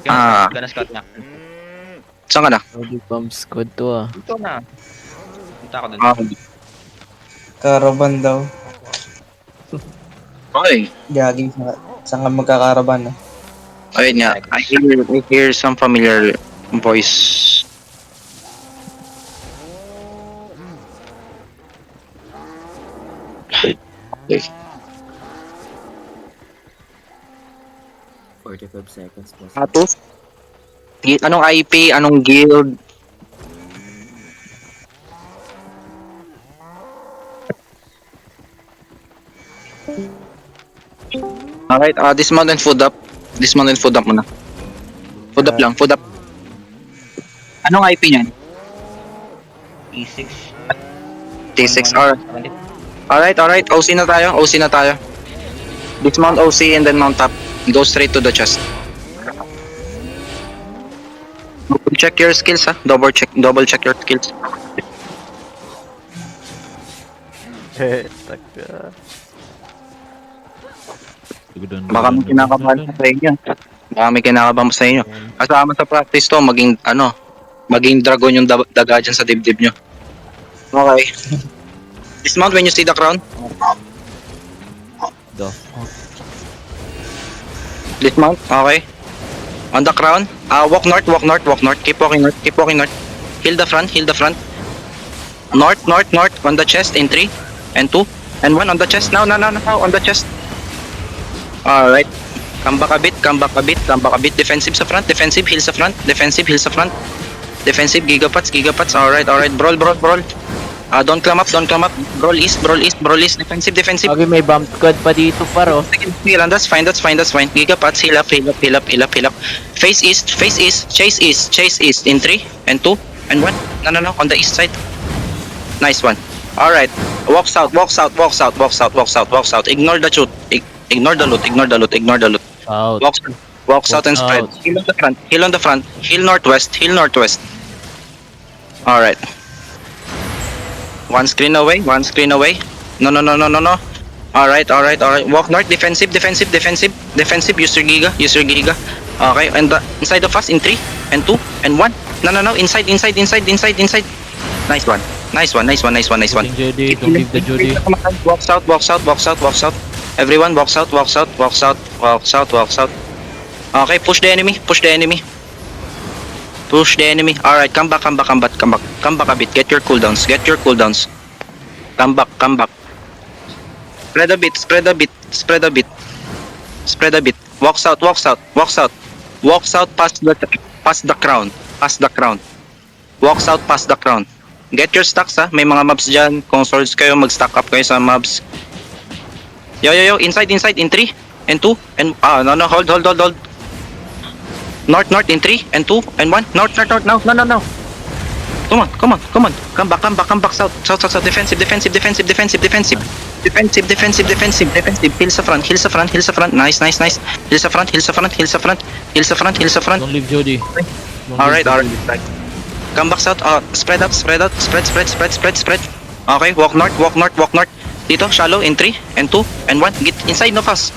Gana scout na. Saan ka na? Body bomb squad to ah. Ito na. Punta ako dun. Caravan daw. Okay. Gagi saan ka magkakaravan ah. Ayun nga. I hear some familiar voice. Okay. 45 seconds plus. Ato? Anong IP? Anong guild? Alright, dismount and food up. Dismount and food up muna. Food up lang, food up. Anong IP niyan? E6. T6, alright, OC na tayo. Dismount OC and then mount up. Go straight to the chest. Double check your skills ha. Double check your skills. Taka. Baka may kinakabahan sa inyo. Sa inyo. Kasama sa practice to, maging dragon yung daga dyan sa dibdib nyo. Okay. Dismount when you see the crown. Dismount, okay. On the crown, walk north. Keep walking north. Heal the front. North, on the chest in 3, and 2, and 1 on the chest. Now, on the chest. Alright. Come back a bit. Defensive sa front, defensive, heal sa front. Defensive, gigapats. Alright. Brawl. Don't climb up. Brawl east. Defensive. Okay, may bomb squad pa dito paro. That's fine. Gigapats, heal up. Face east. Chase east in 3, and 2, and 1. No, on the east side. Nice one. Alright. Walk south. Ignore the shoot. Ignore the loot. Out. Walk south and spread. Heal on the front. Heal northwest. Alright. One screen away. No. Alright. Walk north. Defensive. Use your giga. Okay. And inside of us in 3, and 2, and 1. No. Inside. Nice one. Judy, don't leave the Judy. Walk south. Everyone walks out. Okay, push the enemy. Alright, come back a bit. Get your cooldowns. Come back. Spread a bit. Walk south past the crown. Walk south past the crown. Get your stacks ha. May mga mobs dyan. Kung swords kayo, mag-stack up kayo sa mobs. Yo, inside in 3, and 2, and no, hold. North in 3, and 2, and 1. North, no. Come on. Come back south. Defensive. Heal sa front. Nice. Heal sa front. Don't leave Judy. Alright. Come back south. Spread out. Spread. Okay, walk north. Dito, shallow in 3, and 2, and 1. Get inside of us.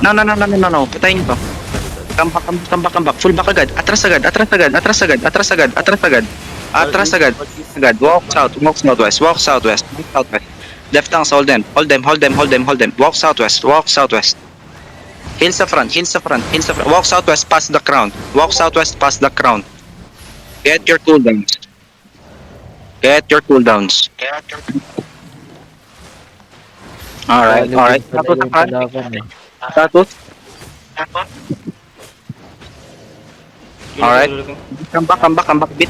No. Patayin nyo to. Come back. Full back agad. Atras agad. Walk southwest. Left hands, hold them. Walk southwest. Heal sa front. Walk southwest past the crown. Get your cooldowns. Alright. Status. Alright. Come back a bit.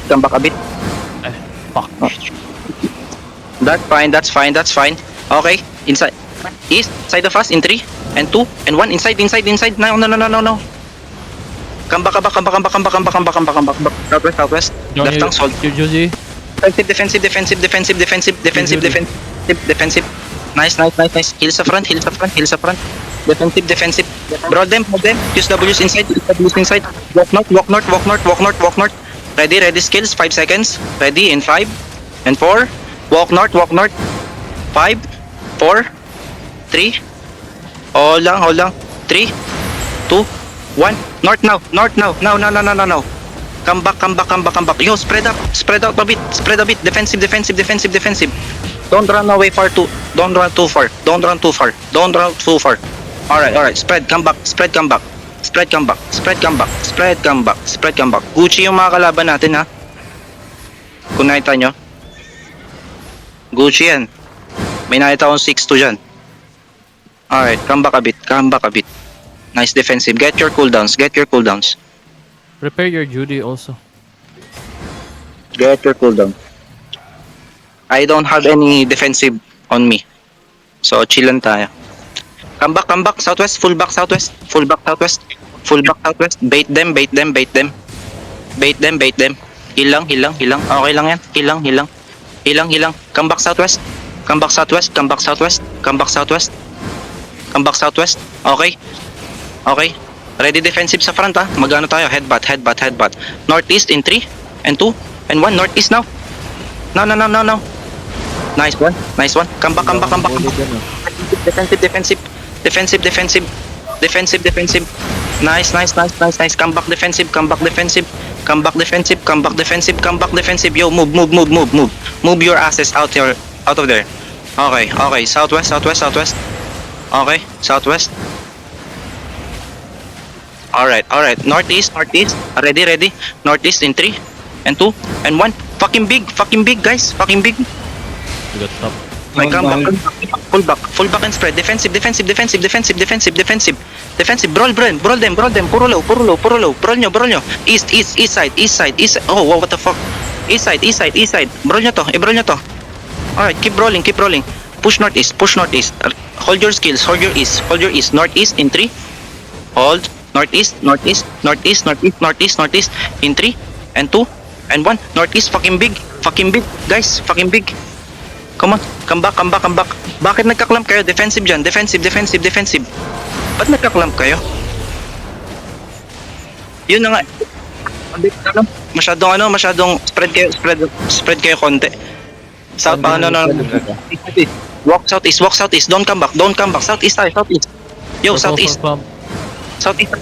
Fuck. That's fine. Okay. Inside. East side of us in 3, and 2, and 1. Inside. No. Come back. Southwest. Left hands, hold. Judy. Defensive. Nice. Heal sa front. Defensive. Brawl them. Use W's inside. Walk north. Ready skills. 5 seconds. Ready in 5, and 4. Walk north. 5, 4, 3. Hold lang. 3, 2, 1. North now. Now. Come back. Yo, spread out a bit. Defensive. Don't run away far too. Don't run too far. Alright. Spread, come back. Gucci yung mga kalaban natin, ha. Kung nakita nyo. Gucci yan. May nakita akong 6-2 dyan. Alright, come back a bit. Nice defensive. Get your cooldowns. Prepare your Judy also. Get your cooldown. I don't have any defensive on me. So, chillan tayo. Come back. Southwest. Full back southwest. Bait them. Heal lang. Okay lang yan. Heal. Come back southwest. Okay. Ready defensive sa front, ha. Magano tayo? Headbutt. Northeast in 3 and 2 and 1. Northeast now. No. Nice one. Come back. Defensive. Nice. Come back defensive. Yo, move. Move your asses out of there. Okay. Southwest. Okay, southwest. Alright. Northeast. Ready. Northeast in 3 and 2 and 1. Fucking big, guys. We got top. My come back. Full back and spread. Defensive. Brawl them. Puro low. Brawl nyo. East side. Oh, wow, what the fuck. East side. Brawl nyo to. Alright, keep rolling. Push northeast. Hold your skills. Hold your east. Northeast in 3. Hold. Northeast. In 3 and 2 and 1. Northeast, fucking big, guys. Fucking big. Come on. Come back. Bakit nagka-clamp kayo? Defensive dyan. Defensive. Ba't nagka-clamp kayo? Yun na nga. Masyadong spread kayo konti. South, no. Walk southeast. Don't come back. Southeast. Yo, southeast. Southeast.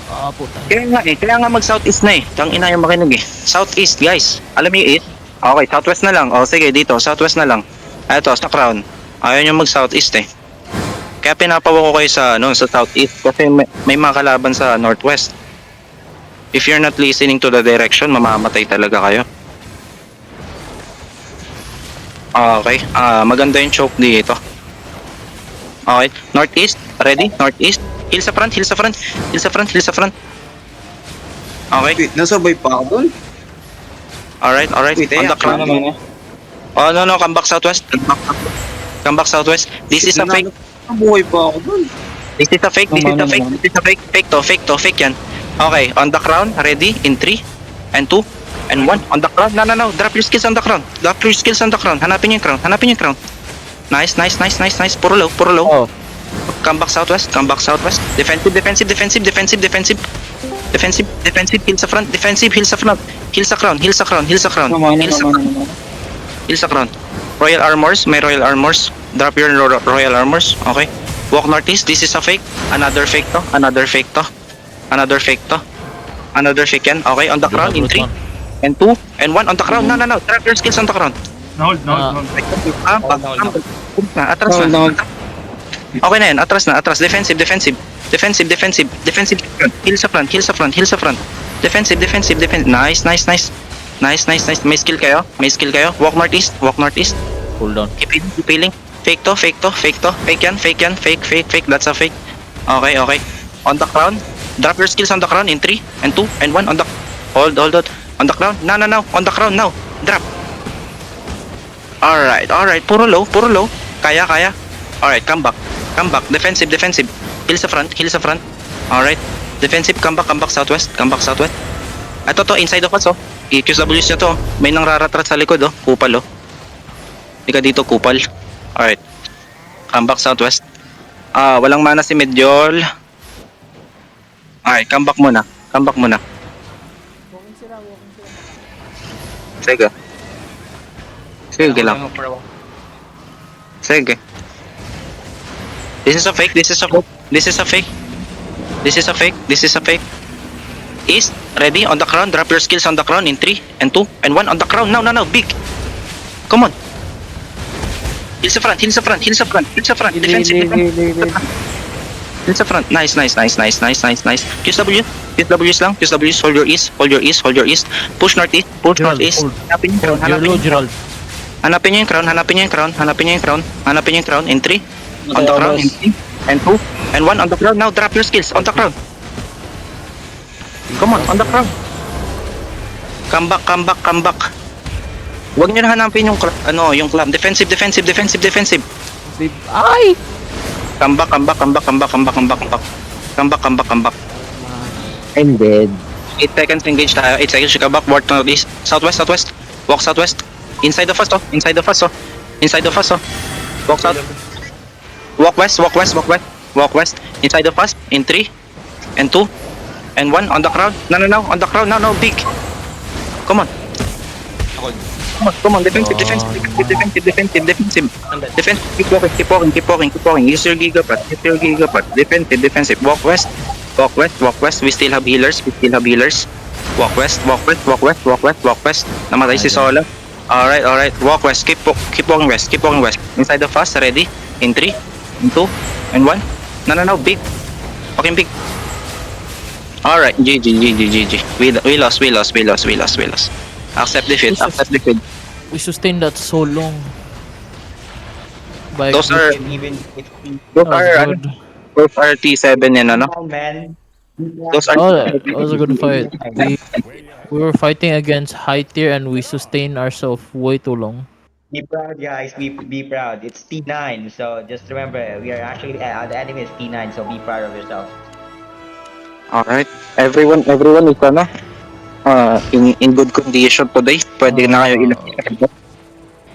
Ah, puta. Kaya nga mag-southeast na eh. Tangina yung makinig eh. Southeast, guys. Alam niyo east? Okay, southwest na lang. O sige, dito, southwest na lang. Eto, sa crown. Ayaw nyo mag-southeast eh. Kaya pinapawa ko kayo sa southeast kasi may mga kalaban sa northwest. If you're not listening to the direction, mamamatay talaga kayo. Okay, maganda yung choke dito. Okay, northeast, ready? Northeast. Hill sa front. Okay. Wait, nasabay pa ako dun? Alright. Wait, On the crown. naman eh. Oh, no, come back southwest. This is a fake. Nabuhay pa ako dun. This is a fake. Fake yan. Okay, on the crown, ready? In 3 and 2 and 1. On the crown. No. Drop your skills on the crown. Hanapin yung crown. Nice. Puro low. Oh. Come back southwest. Defensive. Hill sa front. Hill sa crown. Royal armors. May royal armors. Drop your royal armors. Okay. Walk northeast. This is a fake. Another fake to. Another fake yan. Okay. On the crown in 3 and 2 and 1. On the crown. No. Drop your skills on the crown. Hold. Atras na. Okay na yan. Atras. Defensive. Hill sa front. Defensive. Nice. May skill kayo. Walk northeast. Cool down. Keep healing. Fake to. Fake yan. Fake. That's a fake. Okay. On the crown. Drop your skills on the crown in 3 and 2 and 1. On the hold. On the crown. No. On the crown now. Drop. Alright. Puro low. Kaya. Alright, come back. Defensive. Hill sa front. Alright. Defensive, come back southwest. Ito to, inside of us, oh. EQWs nyo to. May nang raratrat sa likod, oh. Kupal, oh. Hindi ka dito, kupal. Alright. Come back southwest. Walang mana si Medjol. Alright, come back muna. Sige lang. Sige. This is a fake. East, ready, on the crown, drop your skills on the crown in 3, and 2, and 1, on the crown, now, big. Come on. Heal sa front, defensive. Heal sa front, nice. Use W's lang, hold your east. Push northeast. Gerald, hold. Hanapin yung crown, You're low, Gerald. Hanapin nyo yung crown in 3, on the crown in 3, and 2, and 1, on the crown, now drop your skills, on the crown. Come on the crown. Come back. Huwag nyo na hanapin yung yung club. Defensive. Ay! Come back. I'm dead. 8 seconds engage tayo. 8 seconds, come back. Walk northeast. Southwest. Walk southwest. Inside of us. Walk south. Walk west. Inside of us. In 3, and 2, and 1, on the crowd. No, on the crowd. Now, big. Come on. Defensive. Keep walking. Use your giga pot. Defensive. Walk west. We still have healers. Walk west. Namatay si Sola. Alright. Walk west. Keep walking west. Inside the fast. Ready? In 3, in 2, and 1. No. Big. Fucking big. Alright. GG. We lost. Accept defeat. We sustained that so long. By Those are That was good. T7 yan, ano? man. Those are That was a good fight. We were fighting against high tier and we sustained ourselves way too long. Be proud, guys. Be proud. It's T9, so just remember, we are actually the enemy is T9, so be proud of yourself. Alright. Everyone is in good condition today. Pwede na kayo ilang